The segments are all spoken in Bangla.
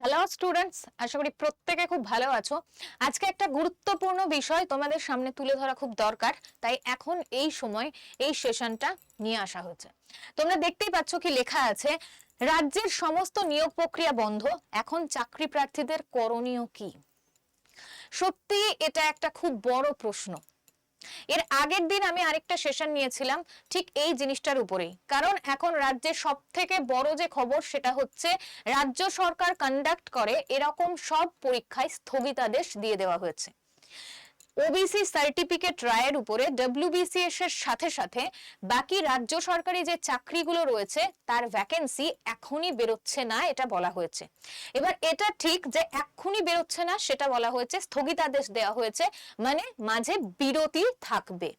হ্যালো স্টুডেন্টস, আশা করি প্রত্যেকে খুব ভালো আছো। আজকে একটা গুরুত্বপূর্ণ বিষয় তোমাদের সামনে তুলে ধরা খুব দরকার, তাই এখন এই সময় এই সেশনটা নিয়ে আসা হয়েছে। তোমরা দেখতেই পাচ্ছ কি লেখা আছে, রাজ্যের সমস্ত নিয়োগ প্রক্রিয়া বন্ধ, এখন চাকরি প্রার্থীদের করণীয় কি? সত্যি এটা একটা খুব বড় প্রশ্ন। এর আগের দিন আমি আরেকটা সেশন নিয়েছিলাম ঠিক এই জিনিসটার উপরেই, কারণ এখন রাজ্যের সব থেকে বড় যে খবর সেটা হচ্ছে রাজ্য সরকার কন্ডাক্ট করে এরকম সব পরীক্ষায় স্থগিতাদেশ দিয়ে দেওয়া হয়েছে। ওবিসি সার্টিফিকেট রায়ের উপরে ডব্লিউবিসিএস এর সাথে সাথে বাকি রাজ্য সরকারি যে চাকরিগুলো রয়েছে তার ভ্যাকেন্সি এখনই বেরোচ্ছে না, এটা বলা হয়েছে। এবার এটা ঠিক যে এখনই বেরোচ্ছে না সেটা বলা হয়েছে, স্থগিতাদেশ দেওয়া হয়েছে, মানে মাঝে বিরতি থাকবে,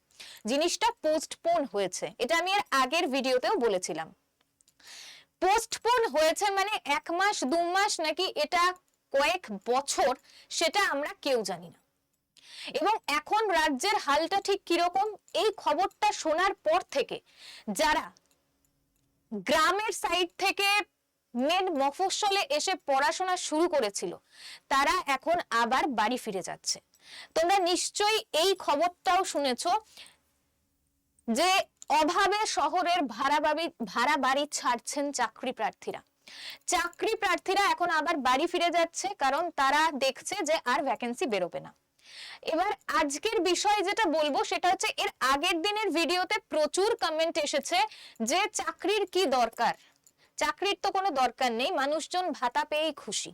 জিনিসটা পোস্টপোন হয়েছে। এটা আমি এর আগের ভিডিওতেও বলেছিলাম। পোস্টপোন হয়েছে মানে 1 মাস 2 মাস নাকি এটা কয়েক বছর সেটা আমরা কেউ জানি না। এবং এখন রাজ্যের হালটা ঠিক কিরকম, এই খবরটা শোনার পর থেকে যারা গ্রামের সাইড থেকে মেন মফস্বলে এসে পড়াশোনা শুরু করেছিল তারা এখন আবার বাড়ি ফিরে যাচ্ছে। তোমরা নিশ্চয়ই এই খবরটাও শুনেছো যে অভাবে শহরের ভাড়া বাড়ি ছাড়ছেন চাকরি প্রার্থীরা এখন আবার বাড়ি ফিরে যাচ্ছে, কারণ তারা দেখছে যে আর ভ্যাকেন্সি বেরোবে না। এবার আজকের বিষয় যেটা বলবো সেটা হচ্ছে, এর আগের দিনের ভিডিওতে প্রচুর কমেন্ট এসেছে যে চাকরির কি দরকার, চাকরির তো কোনো দরকার নেই, মানুষজন ভাতা পেয়েই খুশি।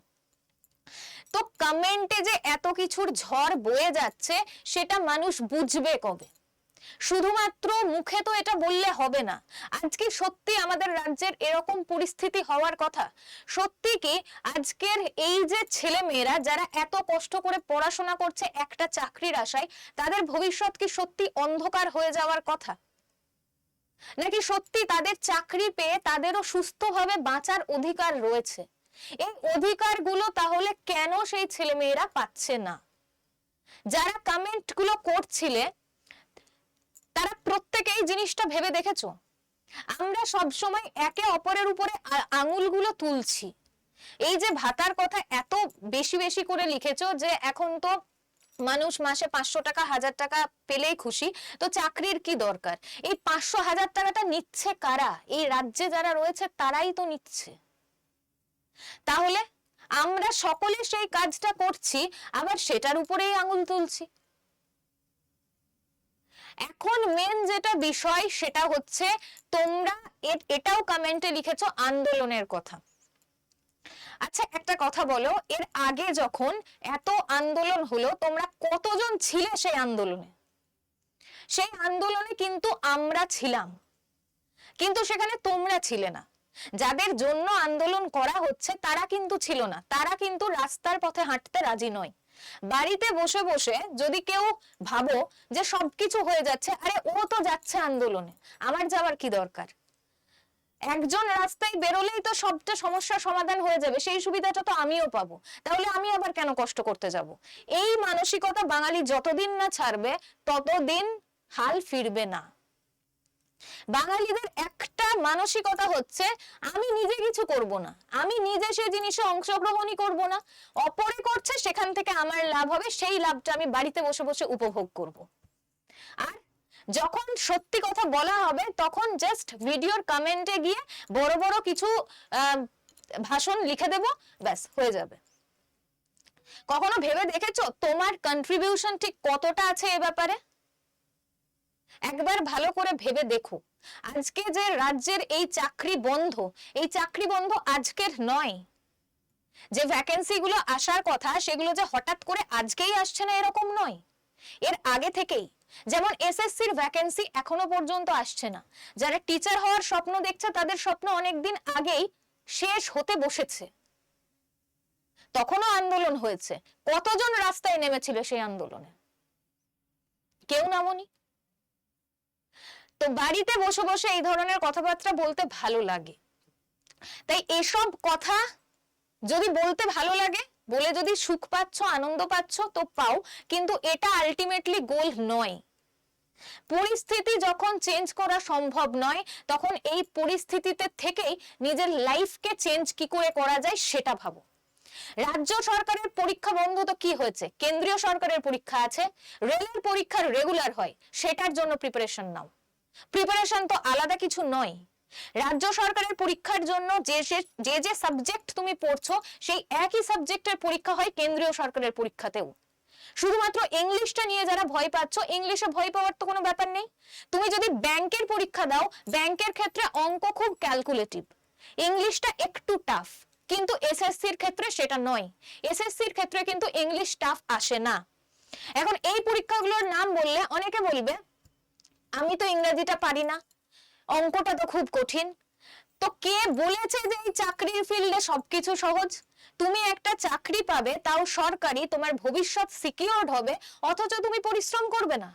তো কমেন্টে যে এত কিছুর ঝড় বয়ে যাচ্ছে সেটা মানুষ বুঝবে কবে? শুধুমাত্র মুখে তো এটা বললে হবে না। আজকে সত্যি আমাদের রাজ্যের এরকম পরিস্থিতি হওয়ার কথা? সত্যি কি আজকের এই যে ছেলে মেয়েরা যারা এত কষ্ট করে পড়াশোনা করছে একটা চাকরির আশায়, তাদের ভবিষ্যৎ কি সত্যি অন্ধকার হয়ে যাওয়ার কথা? নাকি সত্যি তাদের চাকরি পেয়ে তাদেরও সুস্থভাবে বাঁচার অধিকার রয়েছে? এই অধিকারগুলো তাহলে কেন সেই ছেলে মেয়েরা পাচ্ছে না? যারা কমেন্ট গুলো করছিলে তারা প্রত্যেকেই জিনিসটা ভেবে দেখেছো? আমরা সব সময় একে অপরের উপরে আঙুলগুলো তুলছি। এই যে ভাতার কথা এত বেশি বেশি করে লিখেছো যে এখন তো মানুষ মাসে 500 টাকা 1000 টাকা পেলেই খুশি, তো চাকরির কি দরকার? এই 500 1000 টাকাটা নিচ্ছে কারা? এই রাজ্যে যারা রয়েছে তারাই তো নিচ্ছে। তাহলে আমরা সকলে সেই কাজটা করছি, আবার সেটার উপরেই আঙুল তুলছি। এখন মেন যেটা বিষয় সেটা হচ্ছে, তোমরা এটাও কমেন্টে লিখেছো আন্দোলনের কথা। আচ্ছা একটা কথা বলো, এর আগে যখন এত আন্দোলন হলো তোমরা কতজন ছিলে সেই আন্দোলনে? সেই আন্দোলনে কিন্তু আমরা ছিলাম, কিন্তু সেখানে তোমরা ছিলে না। যাদের জন্য আন্দোলন করা হচ্ছে তারা কিন্তু ছিল না, তারা কিন্তু রাস্তার পথে হাঁটতে রাজি নয়। বাড়িতে বসে বসে যদি কেউ ভাবো যে সবকিছু হয়ে যাচ্ছে, আরে ও তো যাচ্ছে আন্দোলনে, আমার যাওয়ার কি দরকার? একজন রাস্তায় বেরোলেই তো সবটা সমস্যার সমাধান হয়ে যাবে, সেই সুবিধাটা তো আমিও পাবো, তাহলে আমি আবার কেন কষ্ট করতে যাব? এই মানসিকতা বাঙালি যতদিন না ছাড়বে ততদিন হাল ফিরবে না। বাঙালিদের একটা মানসিকতা হচ্ছে, আমি নিজে কিছু করব না, আমি নিজে সেই জিনিসে অংশগ্রহণই করব না, অপরে করছে সেখান থেকে আমার লাভ হবে, সেই লাভটা আমি বাড়িতে বসে বসে উপভোগ করব। আর যখন সত্যি কথা বলা হবে তখন জাস্ট ভিডিওর কমেন্টে গিয়ে বড় বড় কিছু ভাষণ লিখে দেব, ব্যাস হয়ে যাবে। কখনো ভেবে দেখেছো তোমার কন্ট্রিবিউশন ঠিক কতটা আছে এ ব্যাপারে? একবার ভালো করে ভেবে দেখো। আজকে যে রাজ্যের এই চাকরি বন্ধ, এই চাকরি বন্ধ আজকের নয়। যে ভ্যাকেন্সি গুলো আসার কথা সেগুলো যে হঠাৎ করে আজকেই আসছে না এরকম নয়, এর আগে থেকেই। যেমন এসএসসির ভ্যাকেন্সি এখনো পর্যন্ত আসছে না, যারা টিচার হওয়ার স্বপ্ন দেখছে তাদের স্বপ্ন অনেকদিন আগেই শেষ হতে বসেছে। তখনও আন্দোলন হয়েছে, কতজন রাস্তায় নেমেছিল সেই আন্দোলনে? কেউ নামনি। তো বাড়িতে বসে বসে এই ধরনের কথাবার্তা বলতে ভালো লাগে, তাই এসব কথা যদি বলতে ভালো লাগে, বলে যদি সুখ পাচ্ছ আনন্দ পাচ্ছ তো পাও, কিন্তু এটা আলটিমেটলি গোল নয়। পরিস্থিতি যখন চেঞ্জ করা সম্ভব নয় তখন এই পরিস্থিতিতে থেকেই নিজের লাইফকে চেঞ্জ কি করে করা যায় সেটা ভাবো। রাজ্য সরকারের পরীক্ষা বন্ধ তো কি হয়েছে, কেন্দ্রীয় সরকারের পরীক্ষা আছে, রেলের পরীক্ষা রেগুলার হয়, সেটার জন্য প্রিপারেশন নাও। প্রিপারেশন তো আলাদা কিছু নয়। রাজ্য সরকারের পরীক্ষার জন্য যে যে সাবজেক্ট তুমি পড়ছো সেই একই সাবজেক্টের পরীক্ষা হয় কেন্দ্রীয় সরকারের পরীক্ষাতেও। শুধুমাত্র ইংলিশটা নিয়ে যারা ভয় পাচ্ছ, ইংলিশে ভয় পাওয়ার তো কোনো ব্যাপার নেই। তুমি যদি ব্যাংকের পরীক্ষা দাও, ব্যাংকের ক্ষেত্রে অঙ্ক খুব ক্যালকুলেটিভ, ইংলিশটা একটু টাফ, কিন্তু এসএসসির ক্ষেত্রে সেটা নয়। এসএসসির ক্ষেত্রে কিন্তু ইংলিশ টাফ আসে না। এখন এই পরীক্ষাগুলোর নাম বললে অনেকে বলবে আমি তো ইংরেজিটা পারি না, অঙ্কটা তো খুব কঠিন। তো কে বলেছে যে এই চাকরির ফিল্ডে সবকিছু সহজ? তুমি একটা চাকরি পাবে, তাও সরকারি, তোমার ভবিষ্যৎ সিকিউরড হবে, অথচ তুমি পরিশ্রম করবে না।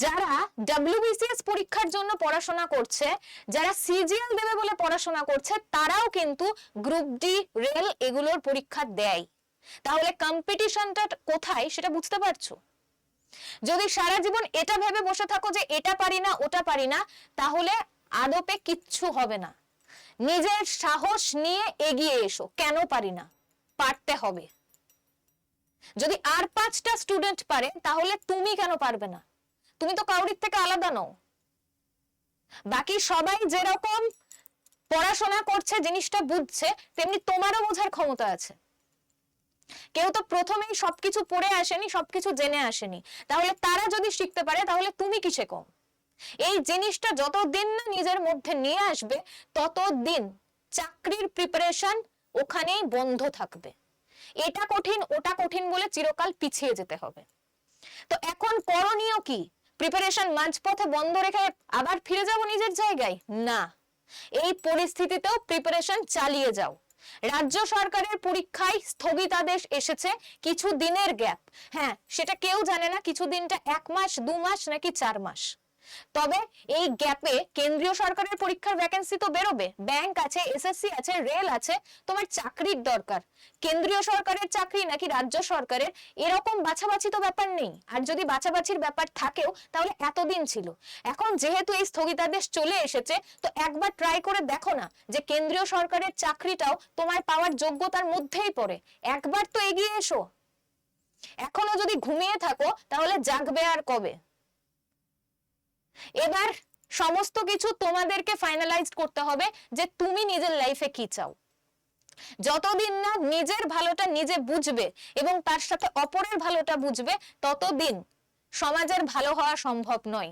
যারা ডব্লিউবিসিএস পরীক্ষার জন্য পড়াশোনা করছে, যারা সিজিএল দেবে বলে পড়াশোনা করছে, তারাও কিন্তু গ্রুপ ডি, রেল এগুলোর পরীক্ষা দেয়। তাহলে কম্পিটিশনটা কোথায় সেটা বুঝতে পারছো? যদি সারা জীবন এটা ভেবে বসে থাকো যে এটা পারি না ওটা পারি না, তাহলে আদপে কিচ্ছু হবে না। নিজের সাহস নিয়ে এগিয়ে এসো, কেন পারি না, পারতে হবে। যদি আর 5টা স্টুডেন্ট পারে, তাহলে তুমি কেন পারবে না? তুমি তো কাউরির থেকে আলাদা নও। বাকি সবাই যেরকম পড়াশোনা করছে, জিনিসটা বুঝছে, তেমনি তোমারও বোঝার ক্ষমতা আছে। কেউ তো প্রথমেই সবকিছু পড়ে আসেনি, সবকিছু জেনে আসেনি। তাহলে তারা যদি শিখতে পারে, তাহলে তুমি কিসে কম? এই জিনিসটা যতদিন না নিজের মধ্যে নিয়ে আসবে, ততদিন চাকরির প্রিপারেশন ওখানেই বন্ধ থাকবে। এটা কঠিন ওটা কঠিন বলে চিরকাল পিছিয়ে যেতে হবে। তো এখন করণীয় কি? প্রিপারেশন মাঝপথে বন্ধ রেখে আবার ফিরে যাব নিজের জায়গায়? না, এই পরিস্থিতিতেও প্রিপারেশন চালিয়ে যাও। রাজ্য সরকারের পরীক্ষায় স্থগিতাদেশ এসেছে, কিছু দিনের গ্যাপ। হ্যাঁ, সেটা কেউ জানে না কিছু দিনটা 1 মাস, 2 মাস নাকি 4 মাস। তবে এই গ্যাপে কেন্দ্রীয় সরকারের পরীক্ষার ভ্যাকেন্সি তো বেরোবে, ব্যাংক আছে, এসএসসি আছে, রেল আছে। তোমার চাকরির দরকার, কেন্দ্রীয় সরকারের চাকরি নাকি রাজ্য সরকারের, এরকম বাছাবাছি তো ব্যাপার নেই। আর যদি বাছাবাছির ব্যাপার থাকেও, তাহলে এতদিন ছিল। এখন যেহেতু এই স্থগিতাদেশ চলে এসেছে, তো একবার ট্রাই করে দেখো না যে কেন্দ্রীয় সরকারের চাকরিটাও তোমার পাওয়ার যোগ্যতার মধ্যেই পড়ে। একবার তো এগিয়ে এসো। এখনো যদি ঘুমিয়ে থাকো, তাহলে জাগবে আর কবে? এবার সমস্ত কিছু তোমাদেরকে ফাইনালাইজ করতে হবে যে তুমি নিজের লাইফে কি চাও। যতদিন না নিজের ভালোটা নিজে বুঝবে এবং তার সাথে অপরের ভালোটা বুঝবে, ততদিন সমাজের ভালো হওয়া সম্ভব নয়।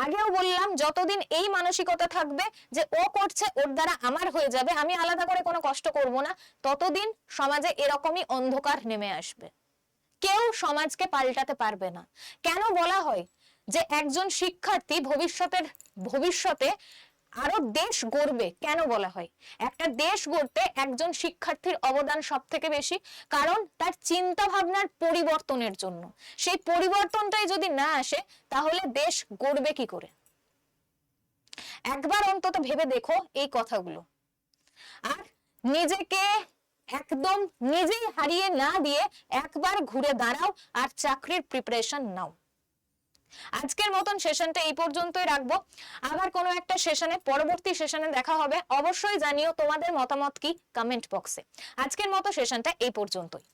আগেও বললাম, যতদিন এই মানসিকতা থাকবে যে ও করছে ওর দ্বারা আমার হয়ে যাবে, আমি আলাদা করে কোনো কষ্ট করব না, ততদিন সমাজে এরকমই অন্ধকার নেমে আসবে। কেউ সমাজকে পাল্টাতে পারবে না। কেন বলা হয় যে একজন শিক্ষার্থী ভবিষ্যতে আরো দেশ গড়বে? কেন বলা হয়? একটা দেশ গড়তে একজন শিক্ষার্থীর অবদান সব থেকে বেশি, কারণ তার চিন্তা ভাবনার পরিবর্তনের জন্য। সেই পরিবর্তনটাই যদি না আসে, তাহলে দেশ গড়বে কি করে? একবার অন্তত ভেবে দেখো এই কথাগুলো। আর নিজেকে একদম নিজেই হারিয়ে না দিয়ে একবার ঘুরে দাঁড়াও আর চাকরির প্রিপারেশন নাও। আজকের মতন সেশনটা এই পর্যন্তই রাখবো। আবার কোনো একটা সেশনে, পরবর্তী সেশনে দেখা হবে। অবশ্যই জানিও তোমাদের মতামত কি কমেন্ট বক্সে। আজকের মতো সেশনটা এই পর্যন্তই।